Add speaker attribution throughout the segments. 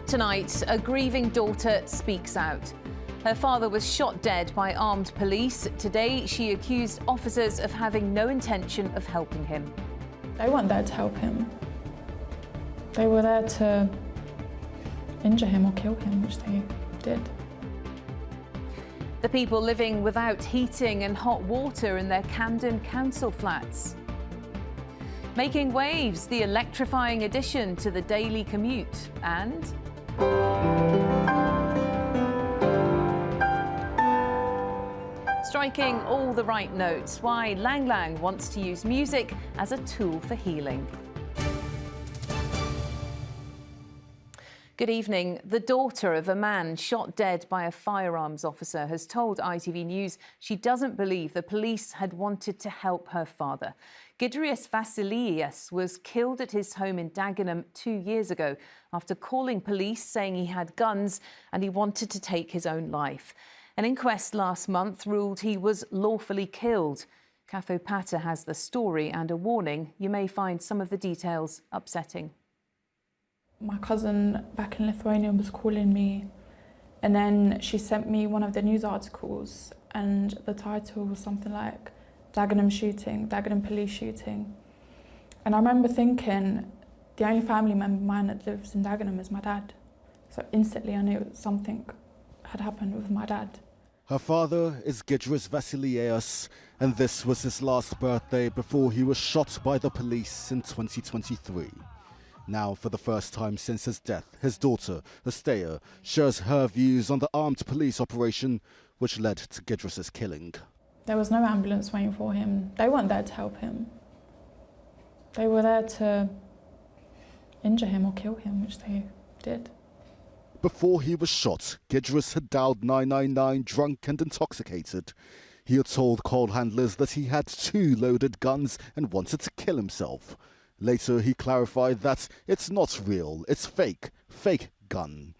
Speaker 1: Tonight, a grieving daughter speaks out. Her father was shot dead by armed police. Today, she accused officers of having no intention of helping him.
Speaker 2: They weren't there to help him. They were there to injure him or kill him, which they did.
Speaker 1: The people living without heating and hot water in their Camden council flats. Making waves, the electrifying addition to the daily commute. And striking all the right notes, why Lang Lang wants to use music as a tool for healing. Good evening. The daughter of a man shot dead by a firearms officer has told ITV News she doesn't believe the police had wanted to help her father. Gidrius Vasilias was killed at his home in Dagenham 2 years ago after calling police saying he had guns and he wanted to take his own life. An inquest last month ruled he was lawfully killed. Caffo Pata has the story and a warning. You may find some of the details upsetting.
Speaker 2: My cousin back in Lithuania was calling me, and then she sent me one of the news articles, and the title was something like Dagenham shooting, Dagenham police shooting. And I remember thinking, the only family member of mine that lives in Dagenham is my dad. So instantly I knew something had happened with my dad.
Speaker 3: Her father is Gidrius Vasilias, and this was his last birthday before he was shot by the police in 2023. Now, for the first time since his death, his daughter, Estella, shares her views on the armed police operation which led to Gidrius's killing.
Speaker 2: There was no ambulance waiting for him. They weren't there to help him. They were there to injure him or kill him, which they did.
Speaker 3: Before he was shot, Gidrius had dialed 999 drunk and intoxicated. He had told call handlers that he had 2 loaded guns and wanted to kill himself. Later, he clarified that it's not real, it's fake gun.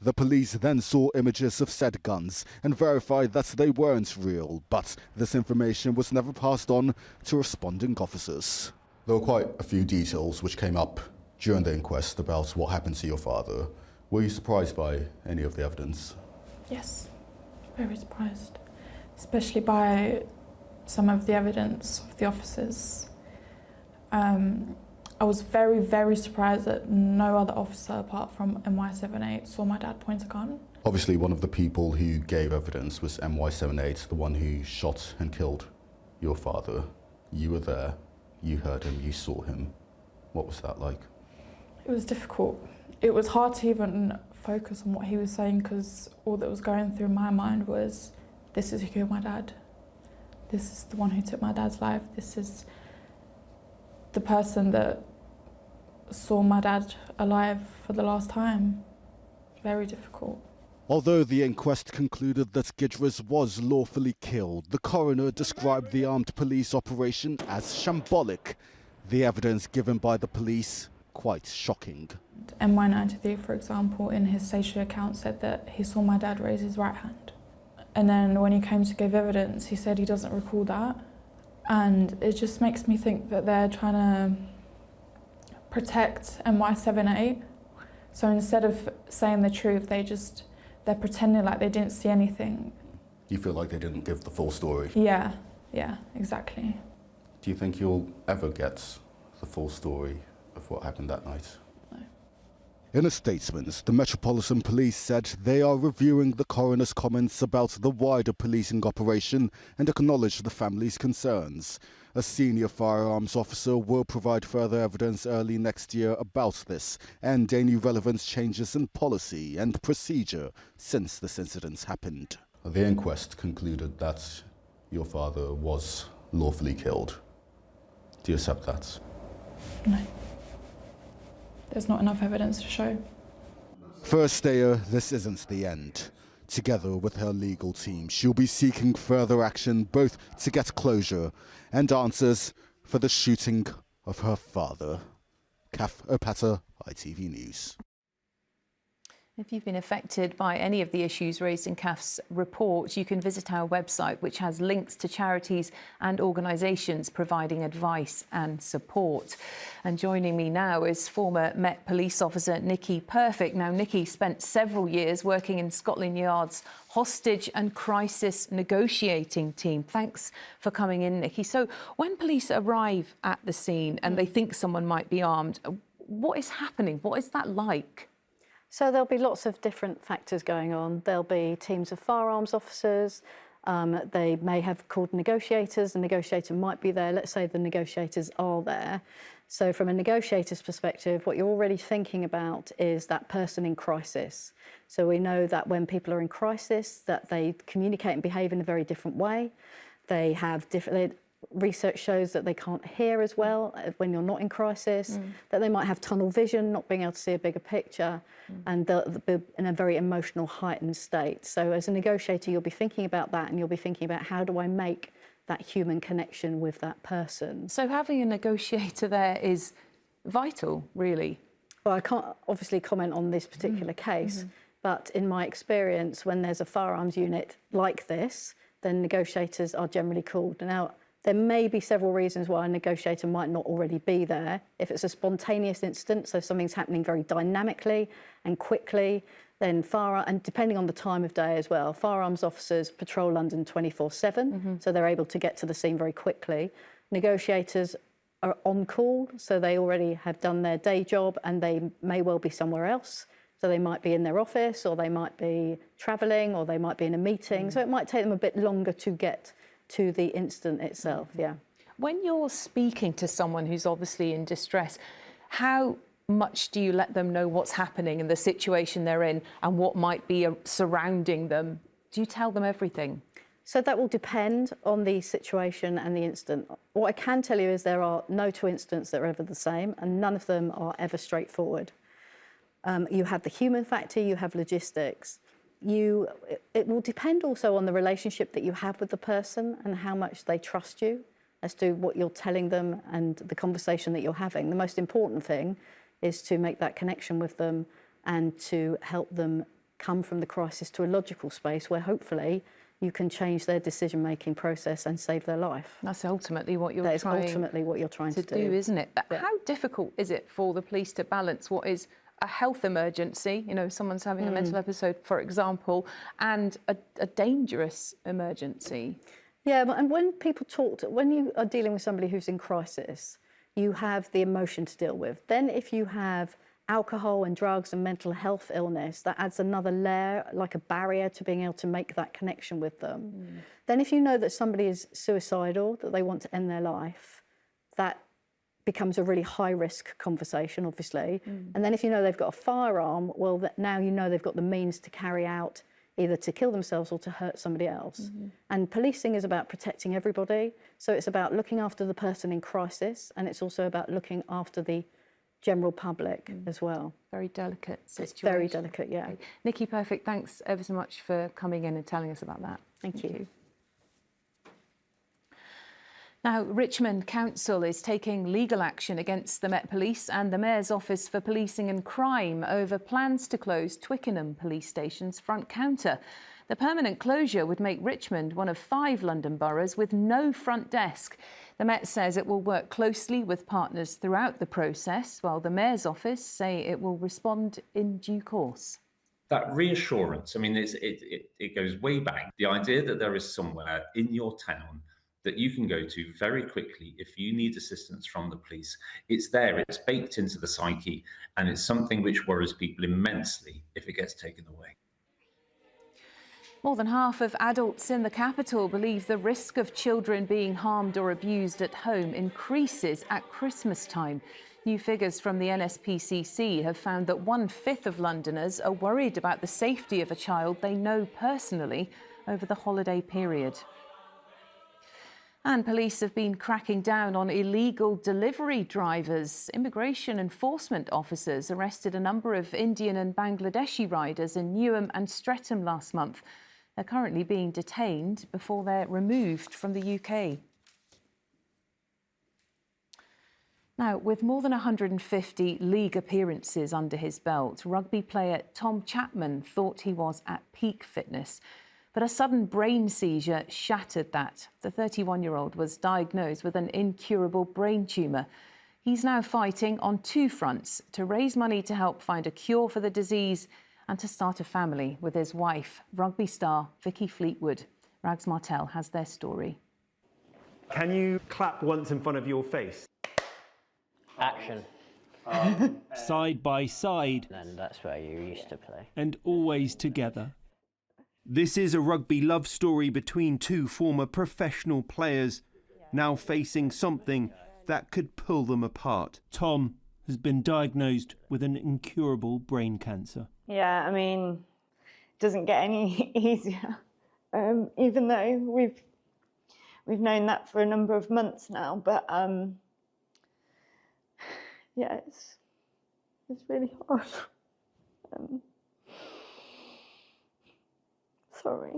Speaker 3: The police then saw images of said guns and verified that they weren't real, but this information was never passed on to responding officers.
Speaker 4: There were quite a few details which came up during the inquest about what happened to your father. Were you surprised by any of the evidence?
Speaker 2: Yes, very surprised, especially by some of the evidence of the officers. I was very, very surprised that no other officer apart from MY78 saw my dad point a gun.
Speaker 4: Obviously, one of the people who gave evidence was MY78, the one who shot and killed your father. You were there, you heard him, you saw him. What was that like?
Speaker 2: It was difficult. It was hard to even focus on what he was saying because all that was going through my mind was, this is who killed my dad. This is the one who took my dad's life. This is the person that saw my dad alive for the last time. Very difficult.
Speaker 3: Although the inquest concluded that Gidrius was lawfully killed, the coroner described the armed police operation as shambolic. The evidence given by the police, quite shocking.
Speaker 2: MY93, for example, in his station account said that he saw my dad raise his right hand. And then when he came to give evidence, he said he doesn't recall that. And it just makes me think that they're trying to protect MY78. So instead of saying the truth, they're pretending like they didn't see anything.
Speaker 4: You feel like they didn't give the full story?
Speaker 2: Yeah, exactly.
Speaker 4: Do you think you'll ever get the full story of what happened that night?
Speaker 2: No.
Speaker 3: In a statement, the Metropolitan Police said they are reviewing the coroner's comments about the wider policing operation and acknowledge the family's concerns. A senior firearms officer will provide further evidence early next year about this and any relevant changes in policy and procedure since this incident happened.
Speaker 4: The inquest concluded that your father was lawfully killed. Do you accept that?
Speaker 2: No. There's not enough evidence to show.
Speaker 3: For Estella, this isn't the end. Together with her legal team, she'll be seeking further action both to get closure and answers for the shooting of her father. Caffo Pata, ITV News.
Speaker 1: If you've been affected by any of the issues raised in CAF's report, you can visit our website, which has links to charities and organisations providing advice and support. And joining me now is former Met Police officer Nikki Perfect. Now, Nikki spent several years working in Scotland Yard's hostage and crisis negotiating team. Thanks for coming in, Nikki. So when police arrive at the scene and they think someone might be armed, what is happening? What is that like?
Speaker 5: So there'll be lots of different factors going on. There'll be teams of firearms officers. They may have called negotiators. The negotiator might be there. Let's say the negotiators are there. So from a negotiator's perspective, what you're already thinking about is that person in crisis. So we know that when people are in crisis, that they communicate and behave in a very different way. They have different... Research shows that they can't hear as well when you're not in crisis, that they might have tunnel vision, not being able to see a bigger picture, and they'll be in a very emotional, heightened state. So as a negotiator, you'll be thinking about that, and you'll be thinking about how do I make that human connection with that person.
Speaker 1: So having a negotiator there is vital, really.
Speaker 5: Well, I can't obviously comment on this particular case, but in my experience, when there's a firearms unit like this, then negotiators are generally called. Now, there may be several reasons why a negotiator might not already be there. If it's a spontaneous incident, so something's happening very dynamically and quickly, then and depending on the time of day as well, firearms officers patrol London 24/7, so they're able to get to the scene very quickly. Negotiators are on call, so they already have done their day job and they may well be somewhere else. So they might be in their office, or they might be travelling, or they might be in a meeting. So it might take them a bit longer to get to the incident itself, yeah.
Speaker 1: When you're speaking to someone who's obviously in distress, how much do you let them know what's happening and the situation they're in and what might be surrounding them? Do you tell them everything?
Speaker 5: So that will depend on the situation and the incident. What I can tell you is there are no two incidents that are ever the same, and none of them are ever straightforward. You have the human factor, you have logistics. It will depend also on the relationship that you have with the person and how much they trust you as to what you're telling them and the conversation that you're having. The most important thing is to make that connection with them and to help them come from the crisis to a logical space where hopefully you can change their decision-making process and save their life.
Speaker 1: That's ultimately what you're
Speaker 5: trying to do,
Speaker 1: isn't it? But
Speaker 5: yeah.
Speaker 1: How difficult is it for the police to balance what is a health emergency, you know, someone's having a mental episode, for example, and a dangerous emergency?
Speaker 5: Yeah, and when you are dealing with somebody who's in crisis, you have the emotion to deal with. Then if you have alcohol and drugs and mental health illness, that adds another layer, like a barrier to being able to make that connection with them. Then if you know that somebody is suicidal, that they want to end their life, that becomes a really high-risk conversation, obviously. And then if you know they've got a firearm, well, now you know they've got the means to carry out either to kill themselves or to hurt somebody else. And policing is about protecting everybody. So it's about looking after the person in crisis, and it's also about looking after the general public as well.
Speaker 1: Very delicate situation.
Speaker 5: It's very delicate, yeah.
Speaker 1: Okay. Nikki Perfect, thanks ever so much for coming in and telling us about that.
Speaker 5: Thank you.
Speaker 1: Now, Richmond Council is taking legal action against the Met Police and the Mayor's Office for Policing and Crime over plans to close Twickenham Police Station's front counter. The permanent closure would make Richmond one of 5 London boroughs with no front desk. The Met says it will work closely with partners throughout the process, while the Mayor's Office say it will respond in due course.
Speaker 6: That reassurance, I mean, it goes way back. The idea that there is somewhere in your town that you can go to very quickly if you need assistance from the police. It's there, it's baked into the psyche, and it's something which worries people immensely if it gets taken away.
Speaker 1: More than half of adults in the capital believe the risk of children being harmed or abused at home increases at Christmas time. New figures from the NSPCC have found that 1/5 of Londoners are worried about the safety of a child they know personally over the holiday period. And police have been cracking down on illegal delivery drivers. Immigration enforcement officers arrested a number of Indian and Bangladeshi riders in Newham and Streatham last month. They're currently being detained before they're removed from the UK. Now, with more than 150 league appearances under his belt, rugby player Tom Chapman thought he was at peak fitness. But a sudden brain seizure shattered that. The 31-year-old was diagnosed with an incurable brain tumour. He's now fighting on two fronts: to raise money to help find a cure for the disease and to start a family with his wife, rugby star Vicky Fleetwood. Rags Martel has their story.
Speaker 7: Can you clap once in front of your face?
Speaker 8: Action.
Speaker 9: Side by side.
Speaker 8: And that's where you used to play.
Speaker 9: And always together. This is a rugby love story between two former professional players, now facing something that could pull them apart. Tom has been diagnosed with an incurable brain cancer.
Speaker 10: Yeah, I mean, it doesn't get any easier. Even though we've known that for a number of months now, but yeah, it's really hard. Sorry.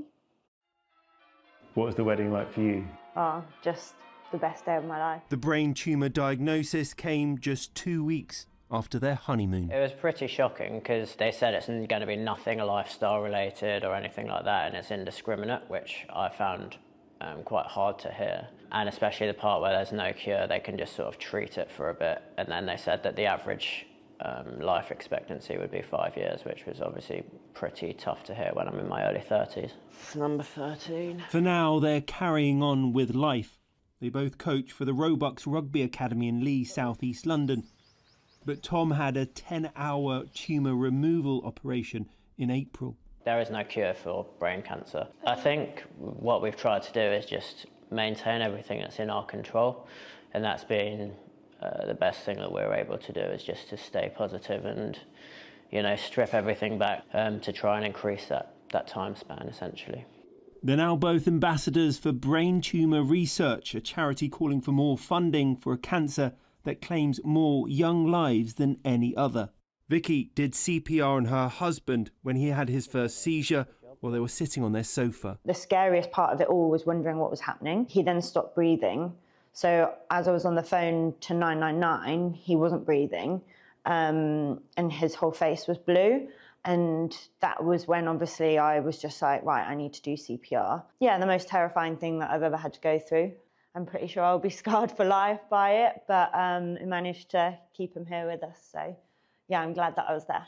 Speaker 7: What was the wedding like for you?
Speaker 10: Oh, just the best day of my life.
Speaker 9: The brain tumour diagnosis came just 2 weeks after their honeymoon.
Speaker 8: It was pretty shocking because they said it's going to be nothing lifestyle related or anything like that, and it's indiscriminate, which I found quite hard to hear. And especially the part where there's no cure, they can just sort of treat it for a bit. And then they said that the average life expectancy would be 5 years, which was obviously pretty tough to hear when I'm in my early 30s. Number 13.
Speaker 9: For now, they're carrying on with life. They both coach for the Roebucks Rugby Academy in Lee, South East London. But Tom had a 10-hour tumour removal operation in April.
Speaker 8: There is no cure for brain cancer. I think what we've tried to do is just maintain everything that's in our control, and that's been the best thing that we're able to do, is just to stay positive and, you know, strip everything back to try and increase that time span, essentially.
Speaker 9: They're now both ambassadors for Brain Tumour Research, a charity calling for more funding for a cancer that claims more young lives than any other. Vicky did CPR on her husband when he had his first seizure while they were sitting on their sofa.
Speaker 10: The scariest part of it all was wondering what was happening. He then stopped breathing. So as I was on the phone to 999, he wasn't breathing, and his whole face was blue. And that was when obviously I was just like, right, I need to do CPR. Yeah, the most terrifying thing that I've ever had to go through. I'm pretty sure I'll be scarred for life by it, but we managed to keep him here with us. So yeah, I'm glad that I was there.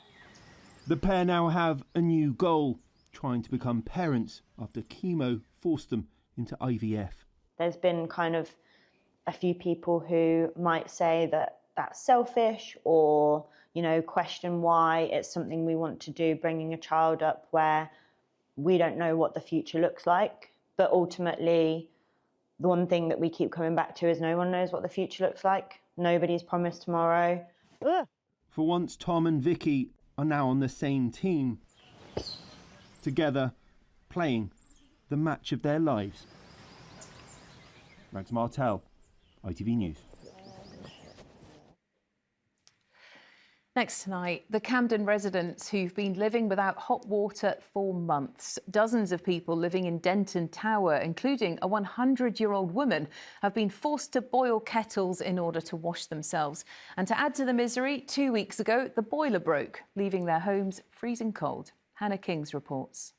Speaker 9: The pair now have a new goal, trying to become parents after chemo forced them into IVF.
Speaker 10: There's been kind of a few people who might say that that's selfish, or, you know, question why it's something we want to do, bringing a child up where we don't know what the future looks like. But ultimately, the one thing that we keep coming back to is no one knows what the future looks like. Nobody's promised tomorrow. Ugh.
Speaker 9: For once, Tom and Vicky are now on the same team, together, playing the match of their lives. Rags Martel, ITV News.
Speaker 1: Next tonight, the Camden residents who've been living without hot water for months. Dozens of people living in Denton Tower, including a 100-year-old woman, have been forced to boil kettles in order to wash themselves. And to add to the misery, 2 weeks ago, the boiler broke, leaving their homes freezing cold. Hannah Kings reports.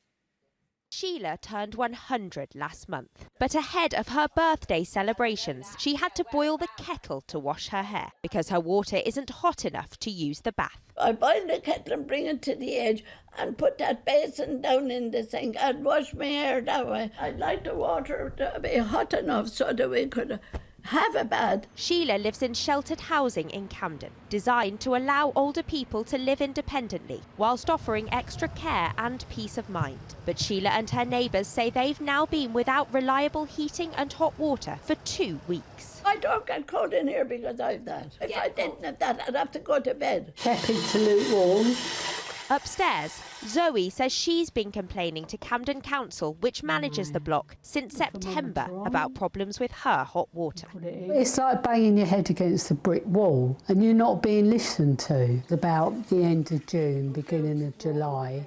Speaker 11: Sheila turned 100 last month, but ahead of her birthday celebrations, she had to boil the kettle to wash her hair because her water isn't hot enough to use the bath.
Speaker 12: I boil the kettle and bring it to the edge and put that basin down in the sink and wash my hair that way. I'd like the water to be hot enough so that we could have a bath.
Speaker 11: Sheila lives in sheltered housing in Camden, designed to allow older people to live independently, whilst offering extra care and peace of mind. But Sheila and her neighbours say they've now been without reliable heating and hot water for 2 weeks.
Speaker 12: I don't get cold in here because I've that. If I didn't have that, I'd have to go to bed.
Speaker 13: Tepid to lukewarm.
Speaker 11: Upstairs, Zoe says she's been complaining to Camden Council, which manages the block, since September about problems with her hot water.
Speaker 13: It's like banging your head against a brick wall and you're not being listened to. About the end of June, beginning of July,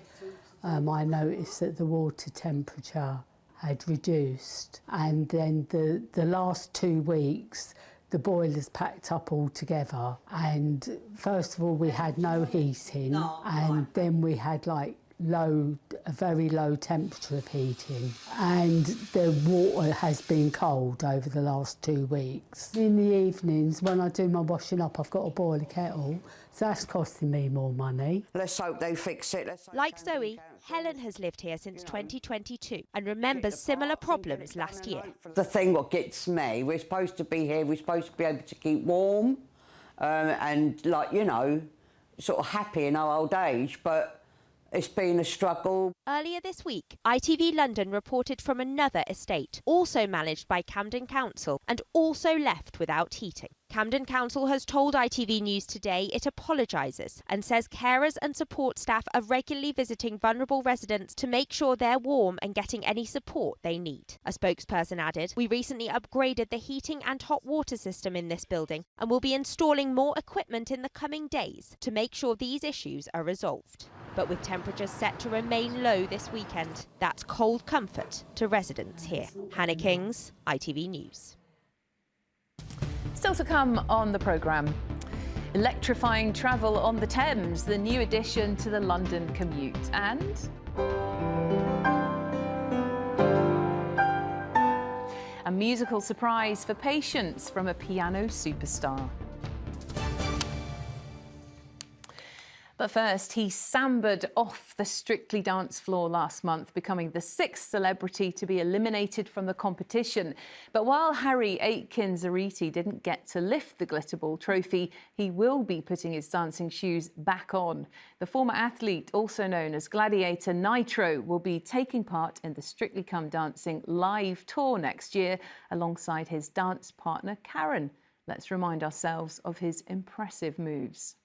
Speaker 13: I noticed that the water temperature had reduced, and then the last 2 weeks the boilers packed up altogether. And first of all, we had no heating, and then we had like a very low temperature of heating, and the water has been cold over the last 2 weeks. In the evenings, when I do my washing up, I've got to boil a kettle, so that's costing me more money.
Speaker 14: Let's hope they fix it.
Speaker 11: Like Zoe, Helen has lived here since 2022 and remembers similar problems last year.
Speaker 14: The thing what gets me, we're supposed to be here, we're supposed to be able to keep warm and, like, you know, sort of happy in our old age, but it's been a struggle.
Speaker 11: Earlier this week, ITV London reported from another estate, also managed by Camden Council and also left without heating. Camden Council has told ITV News today it apologises and says carers and support staff are regularly visiting vulnerable residents to make sure they're warm and getting any support they need. A spokesperson added, "We recently upgraded the heating and hot water system in this building and will be installing more equipment in the coming days to make sure these issues are resolved." But with temperatures set to remain low this weekend, that's cold comfort to residents here. Hannah Kings, ITV News.
Speaker 1: Still to come on the programme. Electrifying travel on the Thames, the new addition to the London commute. And a musical surprise for patients from a piano superstar. But first, he sambered off the Strictly dance floor last month, becoming the 6th celebrity to be eliminated from the competition. But while Harry Aitken-Zariti didn't get to lift the Glitterball trophy, he will be putting his dancing shoes back on. The former athlete, also known as Gladiator Nitro, will be taking part in the Strictly Come Dancing live tour next year alongside his dance partner, Karen. Let's remind ourselves of his impressive moves.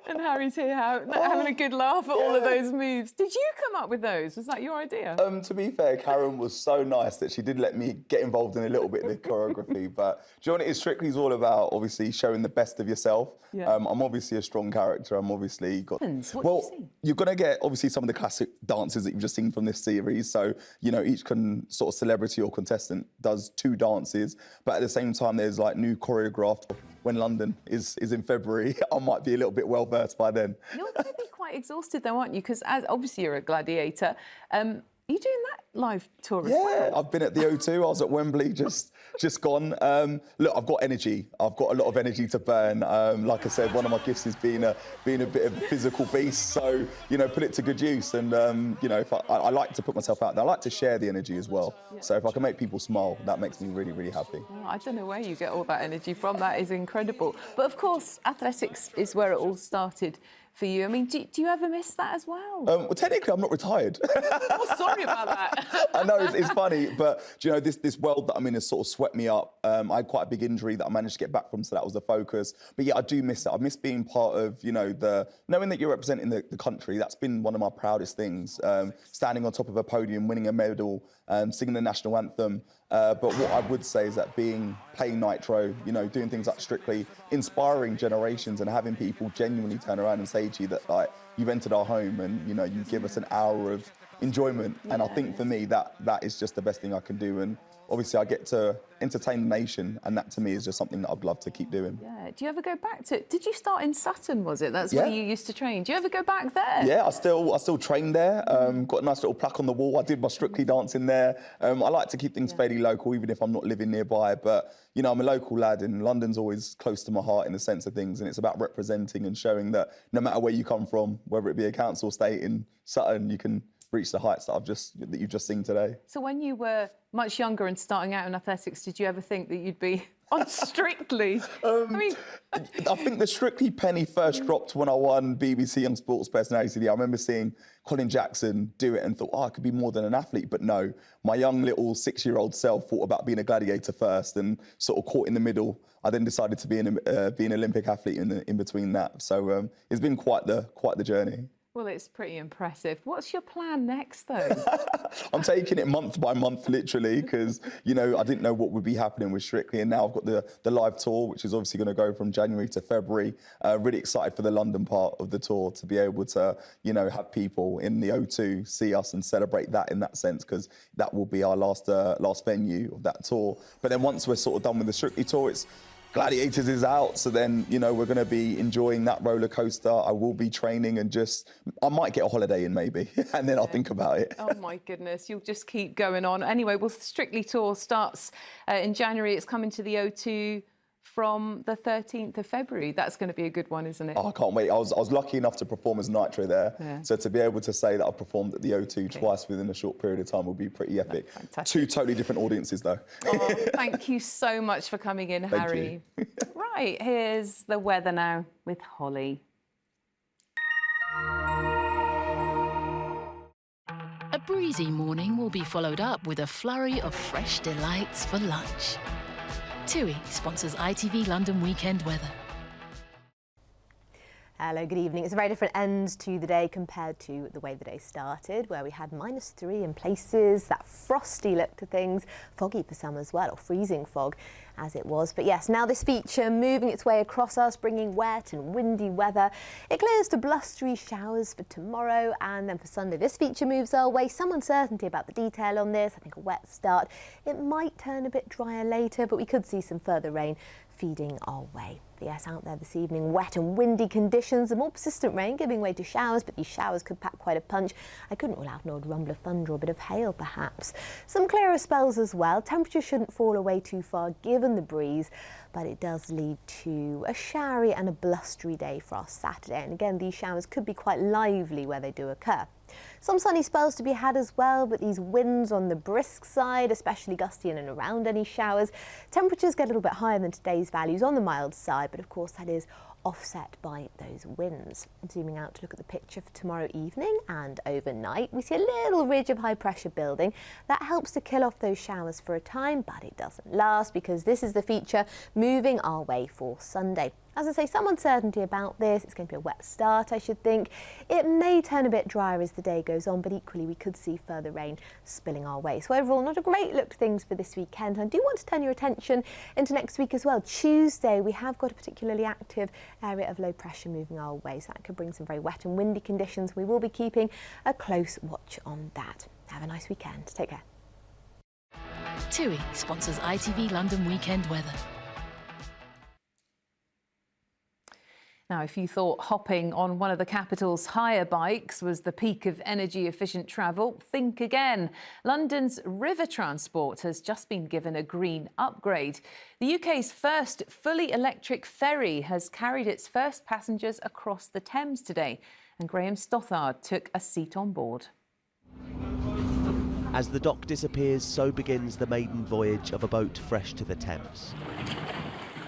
Speaker 1: And Harry's here having a good laugh at all of those moves. Did you come up with those? Was that your idea?
Speaker 15: To be fair, Karen was so nice that she did let me get involved in a little bit of the choreography. But do you know what it is? Strictly's all about, obviously, showing the best of yourself.
Speaker 1: Yeah.
Speaker 15: I'm obviously a strong character. I'm obviously got...
Speaker 1: What
Speaker 15: well,
Speaker 1: do you see?
Speaker 15: you're going to get, obviously, some of the classic dances that you've just seen from this series. So, you know, each sort of celebrity or contestant does 2 dances. But at the same time, there's, like, new choreographed. When London is in February, I might be a little bit well-versed by then.
Speaker 1: You're going to be quite exhausted though, aren't you? Because obviously you're a gladiator. Are you doing that live tour as well?
Speaker 15: Yeah, I've been at the O2. I was at Wembley just gone. Look, I've got energy. I've got a lot of energy to burn. Like I said, one of my gifts is being a bit of a physical beast. So, you know, put it to good use. And, you know, if I like to put myself out there. I like to share the energy as well. Yeah. So if I can make people smile, that makes me really, really happy.
Speaker 1: Oh, I don't know where you get all that energy from. That is incredible. But of course, athletics is where it all started for you. I mean, do you ever miss that as well?
Speaker 15: Well, technically, I'm not retired.
Speaker 1: Oh, sorry about that.
Speaker 15: I know, it's funny, but do you know, this world that I'm in has sort of swept me up. I had quite a big injury that I managed to get back from, so that was the focus. But yeah, I do miss it. I miss being part of, you know, knowing that you're representing the country. That's been one of my proudest things. Standing on top of a podium, winning a medal, singing the national anthem. But what I would say is that playing Nitro, you know, doing things like Strictly, inspiring generations and having people genuinely turn around and say to you that, like, you've entered our home and, you know, you give us an hour of enjoyment. Yeah. And I think for me, that is just the best thing I can do. And obviously I get to entertain the nation, and that to me is just something that I'd love to keep doing.
Speaker 1: Yeah. Do you ever go back to it? Did you start in Sutton, was it? That's where you used to train. Do you ever go back there?
Speaker 15: Yeah, I still train there. Got a nice little plaque on the wall. I did my Strictly dancing there. I like to keep things fairly local, even if I'm not living nearby. But, you know, I'm a local lad, and London's always close to my heart in the sense of things. And it's about representing and showing that no matter where you come from, whether it be a council estate in Sutton, you can reach the heights that you've just seen today.
Speaker 1: So when you were much younger and starting out in athletics, did you ever think that you'd be on Strictly?
Speaker 15: I think the Strictly penny first dropped when I won BBC Young Sports Personality. I remember seeing Colin Jackson do it and thought, I could be more than an athlete. But no, my young little 6-year-old self thought about being a gladiator first and sort of caught in the middle. I then decided to be an Olympic athlete in between that. So it's been quite the journey.
Speaker 1: Well, it's pretty impressive. What's your plan next, though?
Speaker 15: I'm taking it month by month, literally, because, you know, I didn't know what would be happening with Strictly, and now I've got the live tour, which is obviously going to go from January to February. Really excited for the London part of the tour, to be able to, you know, have people in the O2 see us and celebrate that in that sense, because that will be our last venue of that tour. But then once we're sort of done with the Strictly tour, it's Gladiators is out, so then, you know, we're going to be enjoying that roller coaster. I will be training and I might get a holiday in maybe, and then I'll think about it.
Speaker 1: Oh my goodness, you'll just keep going on. Anyway, well, Strictly Tour starts in January. It's coming to the O2 from the 13th of February. That's going to be a good one, isn't it?
Speaker 15: Oh, I can't wait. I was lucky enough to perform as Nitro there.
Speaker 1: Yeah.
Speaker 15: So to be able to say that I've performed at the O2 twice within a short period of time will be pretty epic. Two totally different audiences, though.
Speaker 1: Oh, thank you so much for coming in, Harry. Right, here's the weather now with Holly.
Speaker 16: A breezy morning will be followed up with a flurry of fresh delights for lunch. TUI sponsors ITV London weekend weather.
Speaker 17: Hello, good evening. It's a very different end to the day compared to the way the day started, where we had -3 in places, that frosty look to things, foggy for some as well, or freezing fog as it was. But yes, now this feature moving its way across us, bringing wet and windy weather. It clears to blustery showers for tomorrow, and then for Sunday this feature moves our way. Some uncertainty about the detail on this. I think a wet start. It might turn a bit drier later, but we could see some further rain feeding our way. Yes, out there this evening, wet and windy conditions, the more persistent rain giving way to showers, but these showers could pack quite a punch. I couldn't rule out an odd rumble of thunder or a bit of hail perhaps. Some clearer spells as well. Temperatures shouldn't fall away too far given the breeze, but it does lead to a showery and a blustery day for our Saturday. And again, these showers could be quite lively where they do occur. Some sunny spells to be had as well, but these winds on the brisk side, especially gusty in and around any showers. Temperatures get a little bit higher than today's values on the mild side, but of course that is offset by those winds. Zooming out to look at the picture for tomorrow evening and overnight, we see a little ridge of high pressure building. That helps to kill off those showers for a time, but it doesn't last because this is the feature moving our way for Sunday. As I say, some uncertainty about this. It's going to be a wet start, I should think. It may turn a bit drier as the day goes on, but equally we could see further rain spilling our way. So overall, not a great look to things for this weekend. I do want to turn your attention into next week as well. Tuesday, we have got a particularly active area of low pressure moving our way, so that could bring some very wet and windy conditions. We will be keeping a close watch on that. Have a nice weekend. Take care.
Speaker 16: TUI sponsors ITV London weekend weather.
Speaker 1: Now, if you thought hopping on one of the capital's hire bikes was the peak of energy-efficient travel, think again. London's river transport has just been given a green upgrade. The UK's first fully electric ferry has carried its first passengers across the Thames today, and Graham Stothard took a seat on board.
Speaker 18: As the dock disappears, so begins the maiden voyage of a boat fresh to the Thames.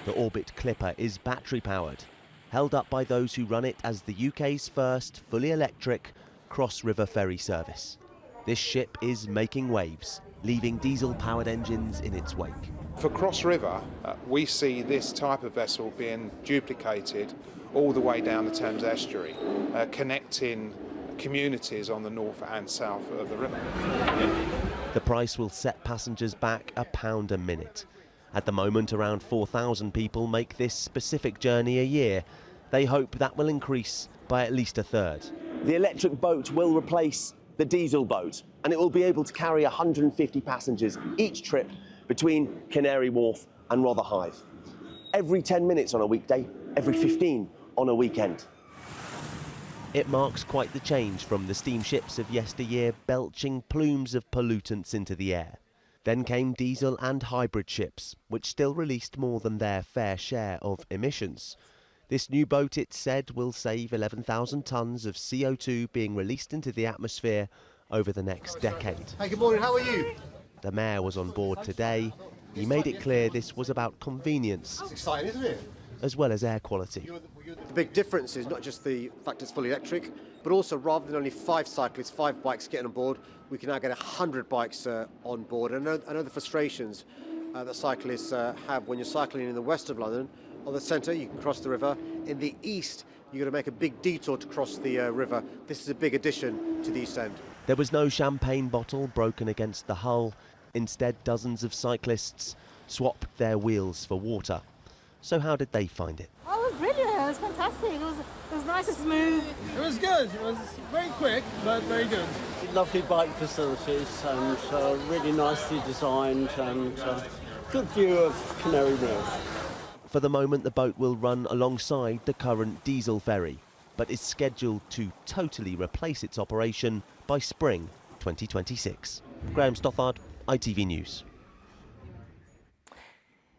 Speaker 18: The Orbit Clipper is battery-powered, held up by those who run it as the UK's first fully electric cross-river ferry service. This ship is making waves, leaving diesel-powered engines in its wake.
Speaker 19: For cross-river, we see this type of vessel being duplicated all the way down the Thames estuary, connecting communities on the north and south of the river.
Speaker 18: The price will set passengers back £1 a minute. At the moment, around 4,000 people make this specific journey a year. They hope that will increase by at least a third.
Speaker 20: The electric boat will replace the diesel boat, and it will be able to carry 150 passengers each trip between Canary Wharf and Rotherhithe. Every 10 minutes on a weekday, every 15 on a weekend.
Speaker 18: It marks quite the change from the steamships of yesteryear belching plumes of pollutants into the air. Then came diesel and hybrid ships, which still released more than their fair share of emissions. This new boat, it's said, will save 11,000 tonnes of CO2 being released into the atmosphere over the next decade.
Speaker 21: Hey, good morning, how are you?
Speaker 18: The mayor was on board today. He made it clear this was about convenience.
Speaker 21: It's exciting, isn't it?
Speaker 18: As well as air quality.
Speaker 21: The big difference is not just the fact it's fully electric, but also rather than only 5 cyclists, 5 bikes getting on board, we can now get 100 bikes on board. I know the frustrations that cyclists have when you're cycling in the west of London. On the centre, you can cross the river. In the east, you've got to make a big detour to cross the river. This is a big addition to the East End.
Speaker 18: There was no champagne bottle broken against the hull. Instead, dozens of cyclists swapped their wheels for water. So how did they find it?
Speaker 4: Oh, it was brilliant. It was fantastic. It was nice and smooth.
Speaker 22: It was good. It was very quick, but very good.
Speaker 23: Lovely bike facilities and really nicely designed and good view of Canary Wharf.
Speaker 18: For the moment, the boat will run alongside the current diesel ferry, but is scheduled to totally replace its operation by spring 2026. Graham Stothard, ITV News.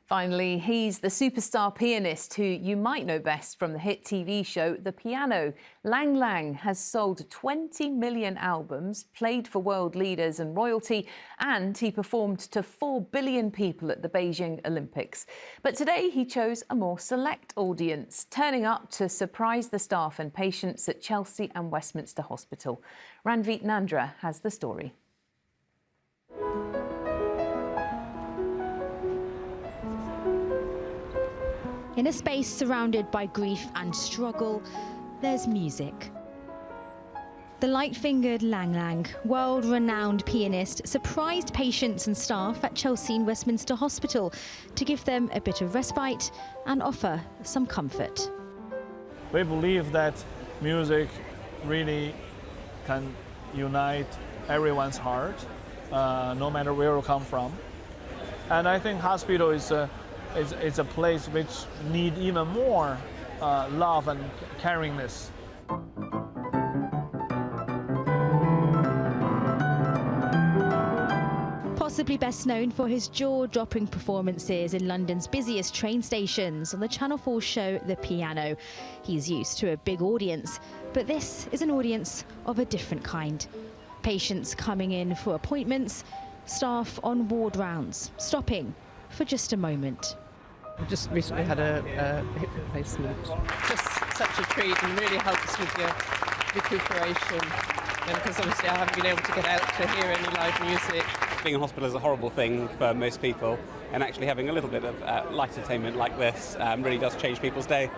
Speaker 1: Finally, he's the superstar pianist who you might know best from the hit TV show The Piano. Lang Lang has sold 20 million albums, played for world leaders and royalty, and he performed to 4 billion people at the Beijing Olympics. But today he chose a more select audience, turning up to surprise the staff and patients at Chelsea and Westminster Hospital. Ranveet Nandra has the story.
Speaker 24: In a space surrounded by grief and struggle, there's music. The light-fingered Lang Lang, world-renowned pianist, surprised patients and staff at Chelsea and Westminster Hospital to give them a bit of respite and offer some comfort.
Speaker 22: We believe that music really can unite everyone's heart, no matter where you come from. And I think hospital is a place which need even more love and caringness.
Speaker 24: Possibly best known for his jaw-dropping performances in London's busiest train stations on the Channel 4 show The Piano. He's used to a big audience, but this is an audience of a different kind. Patients coming in for appointments, staff on ward rounds, stopping for just a moment.
Speaker 25: I've just recently had a hip replacement. Just such a treat and really helps with your recuperation. Because obviously I haven't been able to get out to hear any live music.
Speaker 26: Being in hospital is a horrible thing for most people, and actually having a little bit of light entertainment like this really does change people's day.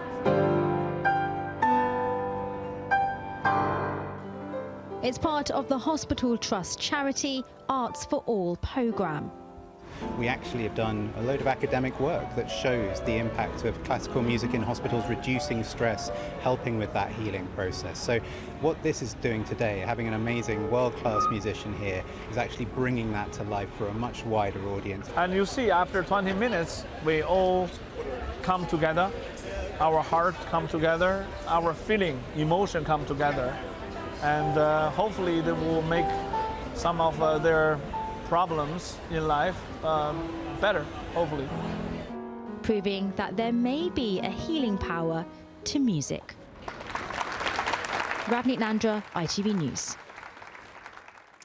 Speaker 24: It's part of the Hospital Trust charity Arts for All programme.
Speaker 27: We actually have done a load of academic work that shows the impact of classical music in hospitals, reducing stress, helping with that healing process. So what this is doing today, having an amazing world-class musician here, is actually bringing that to life for a much wider audience.
Speaker 22: And you see, after 20 minutes, we all come together, our heart come together, our feeling, emotion come together, and hopefully they will make some of their problems in life better, hopefully.
Speaker 24: Proving that there may be a healing power to music. Ranveet Nandra, ITV News.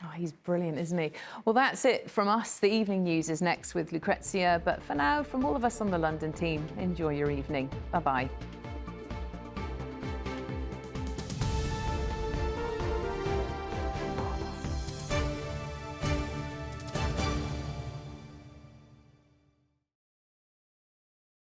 Speaker 1: Oh, he's brilliant, isn't he? Well, that's it from us. The evening news is next with Lucrezia. But for now, from all of us on the London team, enjoy your evening. Bye-bye.